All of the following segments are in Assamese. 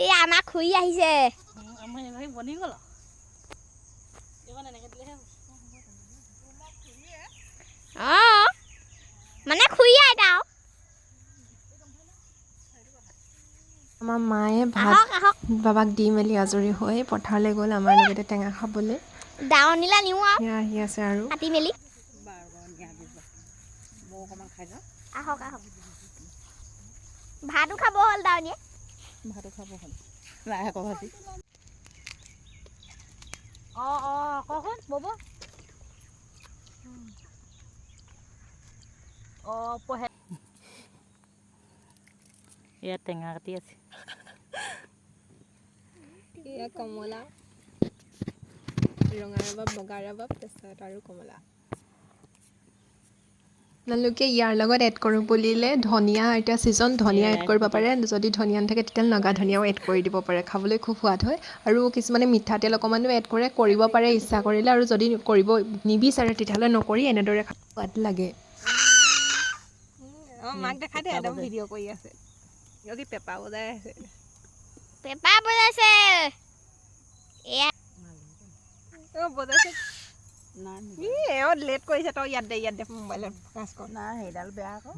এই আমাৰ খুৰী আহিছে আমাৰ এবাৰ বনি গ'ল এইবাৰ এনেকৈ দিলেহে অঁ মানে খুৰী আইতা আমাৰ মায়ে ভাত আহক আহক বাবাক দি মেলি আজৰি হৈ পথাৰলৈ গ'ল আমাৰ লগতে টেঙা খাবলৈ। দাৱনীলা নিওঁ আৰু সেয়া আহি আছে আৰু কাটি মেলি মই অকণমান খাই যাওঁ আহক আহক ভাতো খাব হ'ল দাৱনীয়ে ভাতো খাব হ'ল লাই শাকৰ ভাজি কচোন বব পঢ়ে ইয়াত টেঙা কাটি আছে এয়া কমলা ৰঙা ৰবাব বগা ৰবাব তাৰপিছত আৰু কমলা আপোনালোকে ইয়াৰ লগত এড কৰোঁ বুলিলে ধনিয়া এতিয়া ছিজন ধনিয়া এড কৰিব পাৰে যদি ধনিয়া নাথাকে তেতিয়াহ'লে নগা ধনিয়াও এড কৰি দিব পাৰে খাবলৈ খুব সোৱাদ হয় আৰু কিছুমানে মিঠাতেল অকণমানো এড কৰিব পাৰে ইচ্ছা কৰিলে আৰু যদি কৰিব নিবিচাৰে তেতিয়াহ'লে নকৰি এনেদৰে সোৱাদ লাগে অঁ মাক দেখাই দে একদম ভিডিঅ' কৰি আছে কি পেপা বজাই আছে পেপা বজাইছে এয়া বজাইছে লেট কৰিছে তই ইয়াত দে মোবাইলত ফ'কাছ কৰ নাই সেইডাল বেয়া আকৌ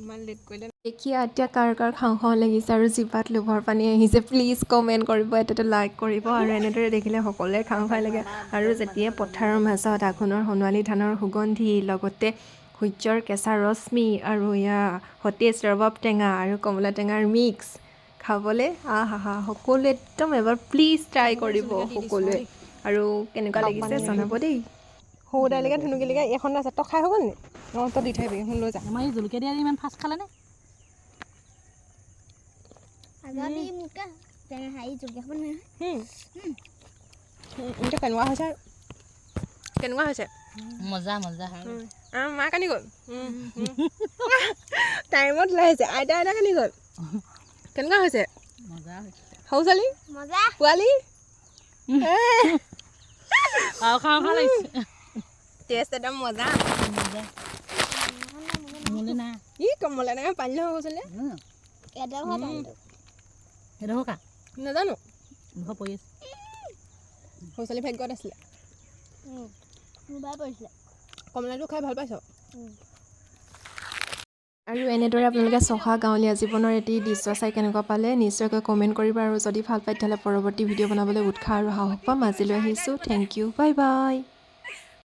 ইমান লেট কৰিলে দেখি এতিয়া কাৰ খাওঁ খাওঁ লাগিছে আৰু জিভাত লোভৰ পানী আহিছে প্লিজ কমেণ্ট কৰিব এটাতে লাইক কৰিব আৰু এনেদৰে দেখিলে সকলোৱে খাওঁ খাই লাগে আৰু যেতিয়াই পথাৰৰ মাজত আঘোণৰ সোণোৱালী ধানৰ সুগন্ধি লগতে সূৰ্যৰ কেঁচা ৰশ্মি আৰু এয়া সতেজ ৰবাব টেঙা আৰু কমলা টেঙাৰ মিক্স খাবলৈ আহা সকলোৱে একদম এবাৰ প্লিজ ট্ৰাই কৰিব সকলোৱে আৰু কেনেকুৱা লাগিছে জনাব দেই সৰু দাইলৈকে ধুনুকিলৈকে এখন আছে তই খাই হৈ গ'ল নি অঁ তই দি থৈ আহিবি এখন লৈ যা আমাৰ এই জলকীয়া দিয়া ইমান ফাষ্ট খালেনে এতিয়া কেনেকুৱা হৈছে মজা মজা মা কানি গ'ল টাইমত ওলাই আহিছে আইতা কানি গ'ল কেনেকুৱা হৈছে মজা হৈছে সৰু ছোৱালী মজা পোৱালি খাওঁ খাওঁ লাগিছে টেষ্ট একদম মজা মোলে নাই ই কমলা টেঙা পানী নহয় কৈছিলে সেইটো কা নাজানো মুখত পৰি আছে সৰু ছোৱালী ভাগ্যত আছিলে পৰিছিলে কমলাটো খাই ভাল পাইছ আৰু এনেদৰে আপোনালোকে চহা গাঁৱলীয়া জীৱনৰ এটি দৃশ্য চাই কেনেকুৱা পালে নিশ্চয়কৈ কমেণ্ট কৰিব আৰু যদি ভাল পায় তেতিয়াহ'লে পৰৱৰ্তী ভিডিঅ' বনাবলৈ উৎসাহ আৰু সাহস পাম আজিলৈ আহিছোঁ থেংক ইউ বাই বাই